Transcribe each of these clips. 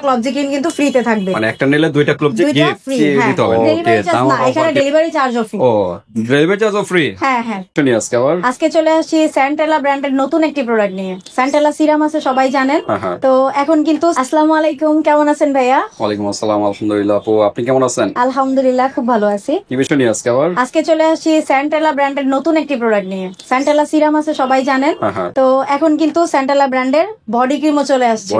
Club জিকিন কিন্তু ফ্রিতে থাকবে, মানে একটা নিলে দুইটা ক্লব জিকিন ফ্রি দিতে হবে। ওকে, এখানে ডেলিভারি চার্জও ফ্রি। ও, ডেলিভারি চার্জও ফ্রি। হ্যাঁ হ্যাঁ। আজকে চলে আসছি স্যান্টেলা ব্র্যান্ডের নতুন একটি প্রোডাক্ট নিয়ে। স্যান্টেলা সিরাম আছে সবাই জানেন, তো এখন কিন্তু আসসালামু আলাইকুম, কেমন আছেন ভাইয়া? ওয়ালাইকুম আসসালাম, আলহামদুলিল্লাহ। আপু আপনি কেমন আছেন? আলহামদুলিল্লাহ খুব ভালো আছি। কি বিষয় নিয়ে আজকে চলে আসছি স্যান্টেলা ব্র্যান্ডের নতুন একটি প্রোডাক্ট নিয়ে। স্যান্টেলা সিরাম আছে সবাই জানেন, তো এখন কিন্তু স্যান্টেলা ব্র্যান্ডের বডি ক্রিমও চলে আসছে।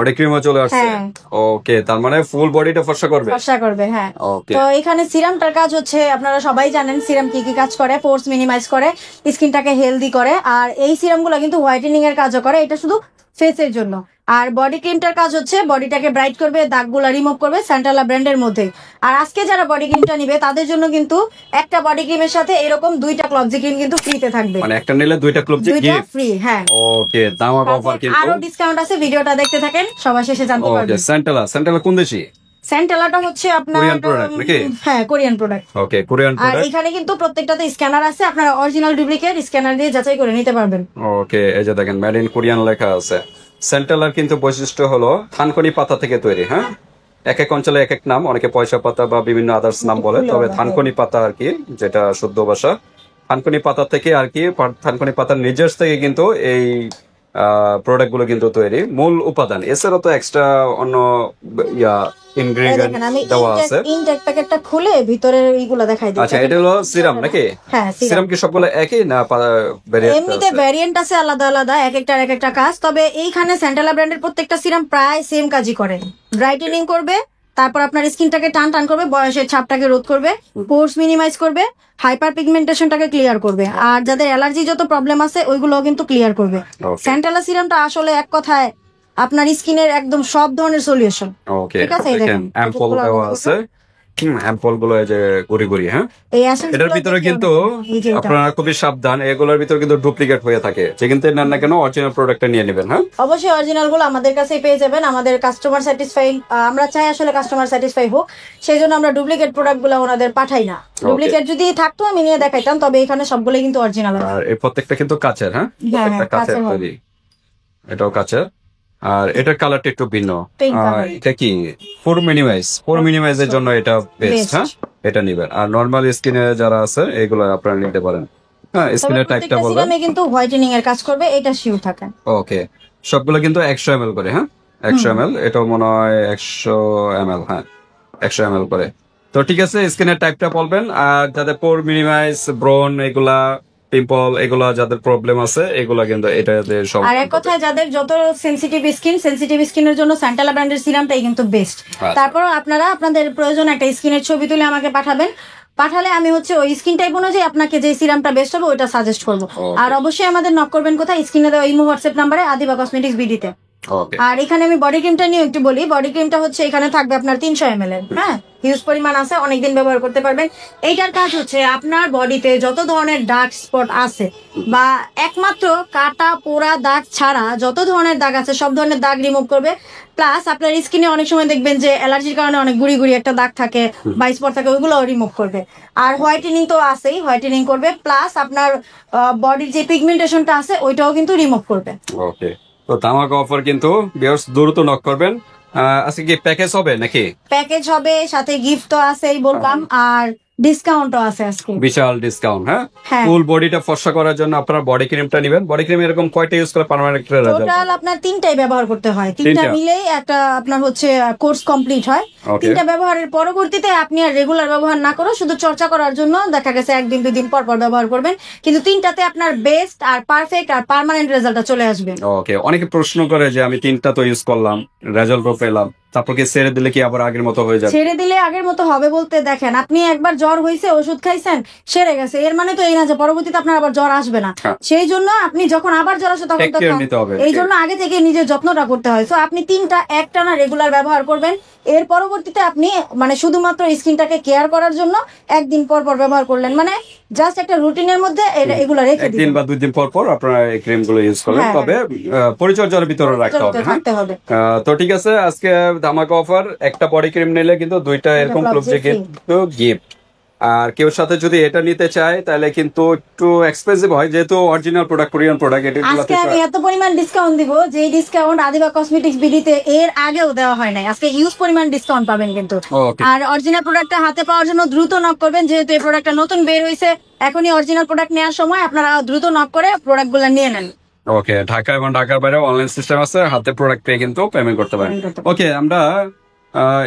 ওকে, তার মানে ফুল বডিটা ফর্সা করবে। হ্যাঁ, তো এখানে সিরামটার কাজ হচ্ছে, আপনারা সবাই জানেন সিরাম কি কি কাজ করে। পোরস মিনিমাইজ করে, স্কিনটাকে হেলদি করে, আর এই সিরামগুলো কিন্তু হোয়াইটেনিং এর কাজও করে। এটা শুধু ফেসের জন্য। আর বডি ক্রিমটার কাজ হচ্ছে বডিটাকে ব্রাইট করবে, দাগগুলো রিমুভ করবে স্যান্টেলা ব্র্যান্ডের মধ্যে। আর আজকে যারা বডি ক্রিমটা নিবে তাদের জন্য কিন্তু একটা বডি ক্রিমের সাথে এরকম দুইটা ক্লবজি ক্রিম কিন্তু ফ্রিতে থাকবে, মানে একটা নিলে দুইটা ক্লবজি ফ্রি। হ্যাঁ, ওকে, দামাক অফার কিন্তু আরো ডিসকাউন্ট আছে, ভিডিওটা দেখতে থাকেন, সবার শেষে জানতে পারবেন। স্যান্টেলা কোন দেশি? স্যান্টেলাটা হচ্ছে আপনার কোরিয়ান প্রোডাক্ট নাকি? হ্যাঁ, কোরিয়ান প্রোডাক্ট। ওকে, কোরিয়ান প্রোডাক্ট। আর এখানে কিন্তু প্রত্যেকটাতে স্ক্যানার আছে, আপনারা অরিজিনাল ডুপ্লিকেট স্ক্যানার দিয়ে যাচাই করে নিতে পারবেন। ওকে, এই যে দেখেন মেড ইন কোরিয়ান লেখা আছে। স্যান্টেলার কিন্তু বৈশিষ্ট্য হলো থানকুনি পাতা থেকে তৈরি। হ্যাঁ, এক এক অঞ্চলে এক এক নাম, অনেকে পয়সা পাতা বা বিভিন্ন আদার্স নাম বলে, তবে থানকুনি পাতা আর কি যেটা শুদ্ধ ভাষা। থানকুনি পাতা থেকে আর কি, থানকুনি পাতার নিজের থেকে কিন্তু এই প্রোডাক্ট গুলো কিন্তু তৈরি। মূল উপাদান এছাড়াও তো এক্সট্রা অন্য ইনগ্রেডিয়েন্ট দেওয়া আছে। ইনটেক প্যাকেটটা খুলে ভিতরে এইগুলো দেখাই দিই। আচ্ছা, এটা হলো সিরাম নাকি? হ্যাঁ, সিরাম কি সবগুলো একই না এমনিতে ভ্যারিয়েন্ট আছে আলাদা আলাদা, এক একটা কাজ। তবে এইখানে স্যান্টেলা ব্র্যান্ডের প্রত্যেকটা সিরাম প্রায় সেম কাজই করে। ব্রাইটেনিং করবে, তারপর আপনার স্কিনটাকে টান টান করবে, বয়সের ছাপটাকে রোধ করবে, পোরস মিনিমাইজ করবে, হাইপার পিগমেন্টেশনটাকে ক্লিয়ার করবে, আর যাদের অ্যালার্জি যত প্রবলেম আছে ওইগুলোও কিন্তু ক্লিয়ার করবে। স্যান্টেলা সিরামটা আসলে এক কথায় আপনার স্কিনের একদম সব ধরনের সলিউশন। ঠিক আছে, দেখেন অ্যাম্পল দেওয়া আছে, অ্যাম্পল গুলো এই যে গুড়ি গুড়ি। হ্যাঁ, এটার ভিতরে কিন্তু আপনারা খুবই সাবধান, এগুলোর ভিতরে কিন্তু ডুপ্লিকেট হয়ে থাকে। যেখান থেকে নেন না কেন অরিজিনাল প্রোডাক্টটা নিয়ে নেবেন। হ্যাঁ, অবশ্যই অরিজিনাল গুলো আমাদের কাছেই পেয়ে যাবেন। আমাদের কাস্টমার স্যাটিসফাই, আমরা চাই আসলে কাস্টমার স্যাটিসফাই হোক, সেই জন্য আমরা ডুপ্লিকেট প্রোডাক্ট গুলো ওনাদের পাঠাই না। ডুপ্লিকেট যদি থাকতো আমি নিয়ে দেখাইতাম, তবে এখানে সবগুলো কিন্তু অরিজিনাল। আর এই প্রত্যেকটা কিন্তু কাচের। হ্যাঁ, কাচের তৈরি, এটাও কাচের। আর এটার কালারটা একটু ভিন্ন। এটা কি পোর মিনিমাইজ এর জন্য এটা বেস্ট। হ্যাঁ, এটা নিবেন। আর নরমাল স্কিনে যারা আছে এগুলো আপনারা নিতে পারেন। হ্যাঁ, স্কিনের টাইপটা বলবেন। সিরামে কিন্তু হোয়াইটেনিং এর কাজ করবে, এটা শিওর থাকেন। ওকে, সবগুলো কিন্তু 100 ml করে। হ্যাঁ, 100 ml, এটাও মনে হয় 100 ml। হ্যাঁ, 100 ml করে। তো ঠিক আছে, স্কিনের টাইপটা বলবেন। আর যাদের পোর মিনিমাইজ, ব্রন, এগুলা পিম্পল, এগুলা যাদের প্রবলেম আছে এগুলা কিন্তু এটাতে সব। আর এক কথায় যাদের যত সেনসিটিভ স্কিনের জন্য স্যান্টেলা ব্র্যান্ডের সিরামটাই কিন্তু বেস্ট। তারপর আপনারা আপনাদের প্রয়োজন একটা স্কিনের ছবি তুলে আমাকে পাঠালে আমি হচ্ছে ওই স্কিন টাইপ অনুযায়ী আপনাকে যে সিরামটা বেস্ট হবে ওইটা সাজেস্ট করবো। আর অবশ্যই আমাদের নক করবেন কোথায়? স্ক্রিনে দেওয়া ইমো হোয়াটসঅ্যাপ নাম্বারে, আদিবা কসমেটিক্স বিডিতে। আর এখানে আমি বডি ক্রিমটা নিয়ে একটু বলি। বডি ক্রিমটা হচ্ছে এখানে থাকবে আপনার 300 ml এর। হ্যাঁ, হিউজ পরিমাণ আছে, অনেকদিন ব্যবহার করতে পারবেন। এইটার কাজ হচ্ছে আপনার বডিতে যত ধরনের ডার্ক স্পট আছে বা একমাত্র কাটা পোড়া দাগ ছাড়া যত ধরনের দাগ আছে সব ধরনের দাগ রিমুভ করবে। প্লাস আপনার স্কিনে অনেক সময় দেখবেন যে অ্যালার্জির কারণে অনেক গুড়ি গুড়ি একটা দাগ থাকে বা স্পট থাকে, ওইগুলো রিমুভ করবে। আর হোয়াইটেনিং তো আছেই, হোয়াইটেনিং করবে, প্লাস আপনার বডির যে পিগমেন্টেশনটা আছে ওইটাও কিন্তু রিমুভ করবে। ওকে, তো ধামাকা অফার কিন্তু ভিউয়ার্স, দ্রুত নক করবেন। আজকে কি প্যাকেজ হবে নাকি? প্যাকেজ হবে, সাথে গিফট তো আছেই বললাম, আর ডিসকাউন্টও আছে আজকে, বিশাল ডিসকাউন্ট। হ্যাঁ, ফুল বডিটা ফর্সা করার জন্য আপনারা বডি ক্রিমটা নেবেন। বডি ক্রিম এরকম কয়টা ইউজ করে পার্মানেন্ট রেজাল্ট? টোটাল আপনার 3টাই ব্যবহার করতে হয়, 3টা মিলেই একটা আপনার হচ্ছে কোর্স কমপ্লিট হয়। 3টা ব্যবহারের পরবর্তীতে আপনি আর রেগুলার ব্যবহার না করে শুধু চর্চা করার জন্য দেখা গেছে 1-2 দিন পর পর ব্যবহার করবেন, কিন্তু 3টাতে আপনার বেস্ট আর পারফেক্ট আর পার্মানেন্ট রেজাল্টটা চলে আসবে। ওকে, অনেকে প্রশ্ন করে যে আমি 3টা তো ইউজ করলাম, রেজাল্টও পেলাম, তারপর কি ছেড়ে দিলে কি আবার আগের মতো হয়ে যাবে? ছেড়ে দিলে আগের মতো হবে বলতে, দেখেন আপনি একবার জ্বর হয়েছে, ওষুধ খাইছেন, সেরে গেছে, এর মানে তো এই না যে পরবর্তীতে আপনার আবার জ্বর আসবে না। সেই জন্য আপনি যখন আবার জ্বর আসে তখন এই জন্য আগে থেকে নিজের যত্নটা করতে হয়। তো আপনি 3টা একটানা রেগুলার ব্যবহার করবেন। এর পরবর্তীতে আপনি মানে শুধুমাত্র স্কিনটাকে কেয়ার করার জন্য 1 দিন পর পর ব্যবহার করলেন, মানে জাস্ট একটা রুটিনের মধ্যে এগুলো রেখে দিন। 1 দিন বা 2 দিন পর পর আপনারা এই ক্রিম গুলো ইউজ করবেন, তবে পরিচর্যার ভিতরে রাখতে হবে। তো ঠিক আছে, আজকে ধামাকা অফার, একটা বডি ক্রিম নিলে কিন্তু 2টা এরকম ক্লোব জ্যাকেট গিফট। আর কেউ সাথে যদি এটা নিতে চায় তাহলে কিন্তু একটু এক্সপেন্সিভ হয়, যেহেতু অরিজিনাল প্রোডাক্ট, কোরিয়ান প্রোডাক্ট। আজকে আমি এত পরিমাণ ডিসকাউন্ট দিব যে ডিসকাউন্ট আদিবা কসমেটিক্স বিডিতে এর আগেও দেওয়া হয় নাই। আজকে ইউজ পরিমাণ ডিসকাউন্ট পাবেন কিন্তু। আর অরিজিনাল প্রোডাক্টটা হাতে পাওয়ার জন্য দ্রুত নক করবেন, যেহেতু এই প্রোডাক্টটা নতুন বের হয়েছে। এখনই অরিজিনাল প্রোডাক্ট নেওয়ার সময় আপনারা দ্রুত নক করে প্রোডাক্টগুলো নিয়ে নেন। ওকে, ঢাকা এবং ঢাকার বাইরে অনলাইন সিস্টেম আছে, হাতে প্রোডাক্ট পেয়ে কিন্তু পেমেন্ট করতে পারেন। ওকে, আমরা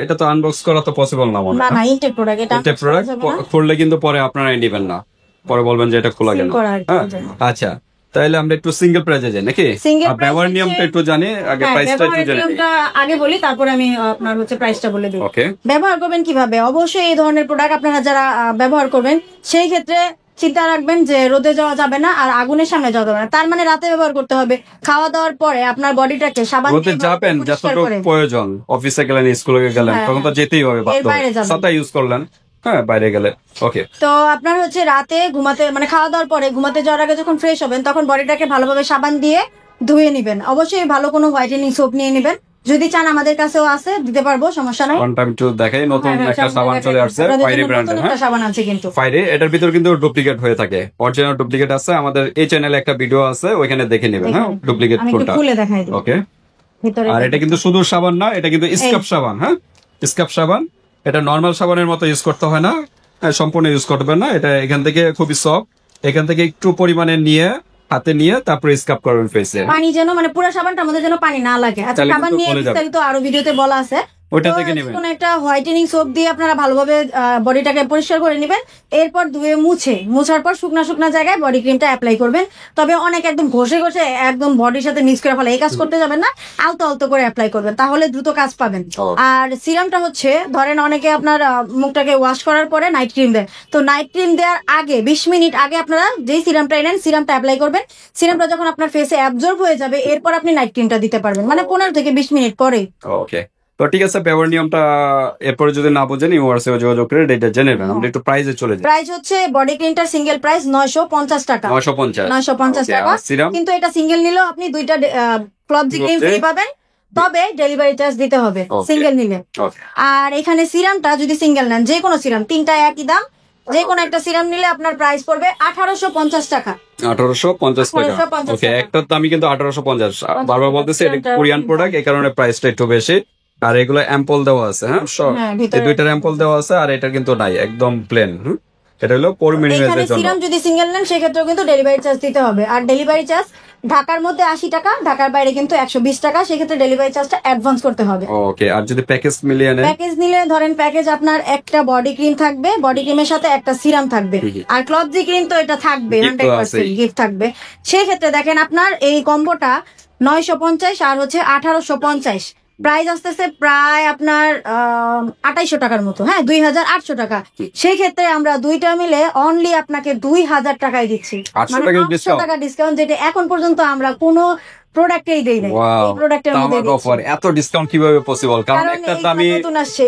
এটা তো আনবক্স করা তো পসিবল না মনে হয়। না, ইনটেক প্রোডাক্ট, এটা ইনটেক প্রোডাক্ট খুললে কিন্তু পরে আপনারাই নেবেন না, পরে বলবেন যে এটা খোলা গেল। আচ্ছা, তাহলে আমরা একটু সিঙ্গেল প্রাইজে যাই নাকি? ব্যবহার নিয়মটা একটু জানি, আগে প্রাইসটা একটু জানি। আগে বলি, তারপরে আমি আপনার প্রাইসটা বলে দিই। ওকে, ব্যবহার করবেন কিভাবে? অবশ্যই এই ধরনের প্রোডাক্ট আপনারা যারা ব্যবহার করবেন সেই ক্ষেত্রে চিন্তা রাখবেন যে রোদে যাওয়া যাবে না আর আগুনের সামনে যাওয়া যাবে না। তার মানে রাতে ব্যবহার করতে হবে। খাওয়া দাওয়ার পরে আপনার বডিটাকে সাবান রোদে যাবেন যতটুকু প্রয়োজন, অফিসে গেলেন, স্কুলে গেলেন, তখন তো যেতেই হবে, ছাতা ইউজ করলেন, হ্যাঁ বাইরে গেলে। ওকে, তো আপনার রাতে ঘুমাতে মানে খাওয়া দাওয়ার পরে ঘুমাতে যাওয়ার আগে যখন ফ্রেশ হবেন তখন বডিটাকে ভালোভাবে সাবান দিয়ে ধুয়ে নিবেন। অবশ্যই ভালো কোনো হোয়াইটেনিং সোপ নিয়ে নেবেন। যদি চান আমাদের কাছেও আছে, দিতে পারবো, সমস্যা নাই। ওয়ান টাইম টু দেখাই, নতুন একটা সাবান চলে আসছে ফাইরি ব্র্যান্ডের। হ্যাঁ, সাবান আছে কিন্তু ফাইরি, এটার ভিতর কিন্তু ডুপ্লিকেট হয়ে থাকে, অরিজিনাল ডুপ্লিকেট আছে। আমাদের এই চ্যানেলে একটা ভিডিও আছে, ওইখানে দেখে নেবেন। হ্যাঁ, ডুপ্লিকেট কোনটা খুলে দেখাই দিই। ওকে, ভিতরে আর এটা কিন্তু শুধু সাবান না, এটা কিন্তু স্কাব সাবান। হ্যাঁ, স্কাব সাবান, এটা নরমাল সাবানের মতো ইউজ করতে হয় না, সম্পূর্ণ ইউজ করবেন না। এটা এখান থেকে খুবই সফট, এখান থেকে একটু পরিমাণে নিয়ে হাতে নিয়ে তারপরে স্কাব করবেন ফেসে। পানি যেন মানে পুরো সাবানটার মধ্যে যেন পানি না লাগে। আচ্ছা, সাবান নিয়ে বিস্তারিত আরো ভিডিওতে বলা আছে, ওটা থেকে নেবেন। কোন একটা হোয়াইটেনিং সোপ দিয়ে আপনারা ভালোভাবে বডিটাকে পরিষ্কার করে নেবেন। এরপর ধুয়ে মুছার পর শুকনা শুকনা জায়গায় বডি ক্রিমটা অ্যাপ্লাই করবেন। তবে অনেক একদম ঘষে ঘষে একদম বডির সাথে মিক্স করে ফেলে এই কাজ করতে যাবেন না, আলতো আলতো করে অ্যাপ্লাই করবেন, তাহলে দ্রুত কাজ পাবেন। আর সিরামটা ধরেন অনেকে আপনার মুখটাকে ওয়াশ করার পরে নাইট ক্রিম দেয়, তো নাইট ক্রিম দেওয়ার আগে 20 মিনিট আগে আপনারা যেই সিরামটা এনেন সিরামটা অ্যাপ্লাই করবেন। সিরামটা যখন আপনার ফেসে অ্যাবজর্ব হয়ে যাবে এরপর আপনি নাইট ক্রিমটা দিতে পারবেন, মানে 15 থেকে 20 মিনিট পরে। ওকে, তো ঠিক আছে, ব্যবহার নিয়মটা এরপরে যদি না বুঝেন হোয়াটসঅ্যাপে যোগাযোগ করে এটা জেনে নেবেন। আমরা একটু প্রাইসে চলে যাই। প্রাইস বডি ক্রিমটার সিঙ্গেল প্রাইস 950 টাকা। 950 টাকা, কিন্তু এটা সিঙ্গেল নিলেও আপনি দুইটা ক্লবজি ক্রিম ফ্রি পাবেন, তবে ডেলিভারি চার্জ দিতে হবে সিঙ্গেল নিলে। আর এখানে সিরামটা যদি সিঙ্গেল নেন, যে কোনো সিরাম, তিনটা একই দাম, যে কোনো একটা সিরাম নিলে আপনার প্রাইস পড়বে 1850 টাকা। 1850 টাকা। ওকে, একটার দামই কিন্তু 1850। বারবার বলতেছি এটা কোরিয়ান প্রোডাক্ট, এই কারণে প্রাইসটা একটু বেশি। আর এগুলো অ্যাম্পল দেওয়া আছে। হ্যাঁ, এই দুইটার অ্যাম্পল দেওয়া আছে, আর এটা কিন্তু নাই, একদম প্লেন। এটা হলো পরিমিনিমাইজের জন্য। সিরাম যদি সিঙ্গেল নেন সেক্ষেত্রে কিন্তু ডেলিভারি চার্জ দিতে হবে। আর ডেলিভারি চার্জ ঢাকার মধ্যে 80 টাকা, ঢাকার বাইরে কিন্তু 120 টাকা। সেক্ষেত্রে ডেলিভারি চার্জটা অ্যাডভান্স করতে হবে। ওকে, আর যদি প্যাকেজ মিলিয়ে নেন, প্যাকেজ নিলে ধরেন প্যাকেজ আপনার একটা বডি ক্রিম থাকবে, বডি ক্রিমের সাথে একটা সিরাম থাকবে, আর ক্লবজি ক্রিম তো এটা থাকবে 100% গিফট থাকবে। সেই ক্ষেত্রে দেখেন আপনার এই কম্বোটা 950 আর 1850, প্রাইস আসতেছে প্রায় আপনার 2800 টাকার মতো। হ্যাঁ, 2800 টাকা। সেই ক্ষেত্রে আমরা দুইটা মিলে অনলি আপনাকে 2000 টাকায় দিচ্ছি, মানে 800 টাকা ডিসকাউন্ট, যেটা এখন পর্যন্ত আমরা কোনো প্রোডাক্টেই দেই নাই। এই প্রোডাক্টের মধ্যে অফার এত ডিসকাউন্ট কিভাবে পসিবল? কারণ একটার দামই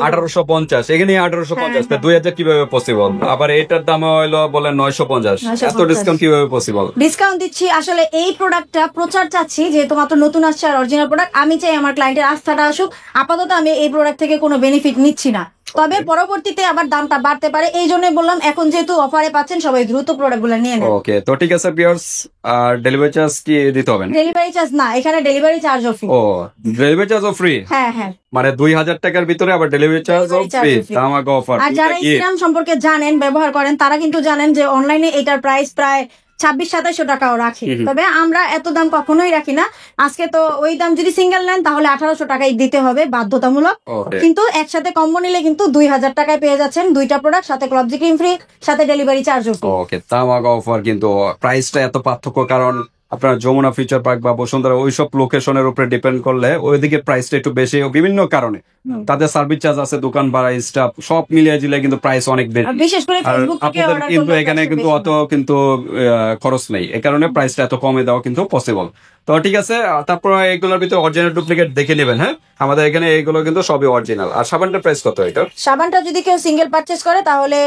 1850, এখানে 1850, 2000 কিভাবে পসিবল? আবার এটার দাম হলো বলে 950, এত ডিসকাউন্ট কিভাবে পসিবল? ডিসকাউন্ট দিচ্ছি আসলে এই প্রোডাক্টটা প্রচার চাচ্ছি, যেহেতু মাত্র নতুন আসছে আর অরিজিনাল প্রোডাক্ট। আমি চাই আমার ক্লায়েন্টের আস্থাটা আসুক। আপাতত আমি এই প্রোডাক্ট থেকে কোনো বেনিফিট নিচ্ছি না, তবে পরবর্তীতে আবার দামটা বাড়তে পারে। এই জন্য বললাম এখন যেহেতু অফারে পাচ্ছেন সবাই দ্রুত প্রোডাক্টগুলো নিয়ে নেন। ওকে, তো ঠিক আছে ভিউয়ার্স, আর ডেলিভারি চার্জ কি দিতে হবে? ডেলিভারি চার্জ না, এখানে ডেলিভারি চার্জও ফ্রি। ও, ডেলিভারি চার্জও ফ্রি? হ্যাঁ হ্যাঁ, মানে 2000 টাকার ভিতরে আবার ডেলিভারি চার্জও ফ্রি। আমাকে অফার। আর যারা এই সিরাম সম্পর্কে জানেন, ব্যবহার করেন, তারা কিন্তু জানেন যে অনলাইনে এটার প্রাইস প্রায় 2600-2700 টাকাও রাখি, তবে আমরা এত দাম কখনোই রাখি না। আজকে তো ওই দাম যদি সিঙ্গেল নেন তাহলে 1800 টাকাই দিতে হবে বাধ্যতামূলক, কিন্তু একসাথে কম্বো নিলে কিন্তু 2000 টাকায় পেয়ে যাচ্ছেন দুইটা প্রোডাক্ট, সাথে ক্লবজি ক্রিম ফ্রি, সাথে ডেলিভারি চার্জও ফ্রি। ওকে, তামাক অফার, কিন্তু প্রাইসটা এত পার্থক্য কারণ আপনার যমুনা ফিউচার পার্ক বা বসুন্ধরা ওইসব লোকেশনের উপরে ডিপেন্ড করলে ওইদিকে প্রাইসটা একটু বেশি, বিভিন্ন কারণে তাদের সার্ভিস চার্জ আছে, দোকান ভাড়া, স্টাফ সব মিলিয়ে দিলে কিন্তু প্রাইস অনেক বেশি। বিশেষ করে ফেসবুক থেকে আপনাদের কিন্তু এখানে কিন্তু অত কিন্তু খরচ নেই, এই কারণে প্রাইসটা এত কমে দেওয়া কিন্তু পসিবল। তো ঠিক আছে, তারপর এগুলোর ভিতরে অরিজিনাল ডুপ্লিকেট দেখে নেবেন। হ্যাঁ, আমাদের এখানে এগুলো কিন্তু সবই অরিজিনাল। আর সাবানটার প্রাইস কত? এটা সাবানটা যদি কেউ সিঙ্গেল পারচেজ করে তাহলে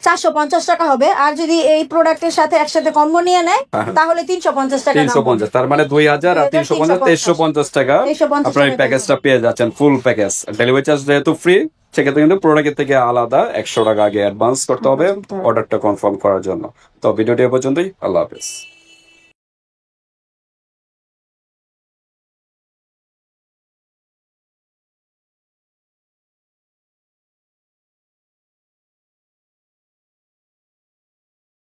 450 টাকা হবে, আর যদি এই প্রোডাক্টের সাথে একসাথে কম্বো নিয়ে নেয় তাহলে 350 টাকা। 350, তার মানে 2000 আর 350, 2350 টাকা আপনার এই প্যাকেজটা পেয়ে যাচ্ছেন, ফুল প্যাকেজ। ডেলিভারি চার্জ যেহেতু ফ্রি, সেক্ষেত্রে কিন্তু প্রোডাক্টের থেকে আলাদা 100 টাকা আগে অ্যাডভান্স করতে হবে অর্ডারটা কনফার্ম করার জন্য। তো ভিডিওটি এ পর্যন্তই, আল্লাহ হাফেজ।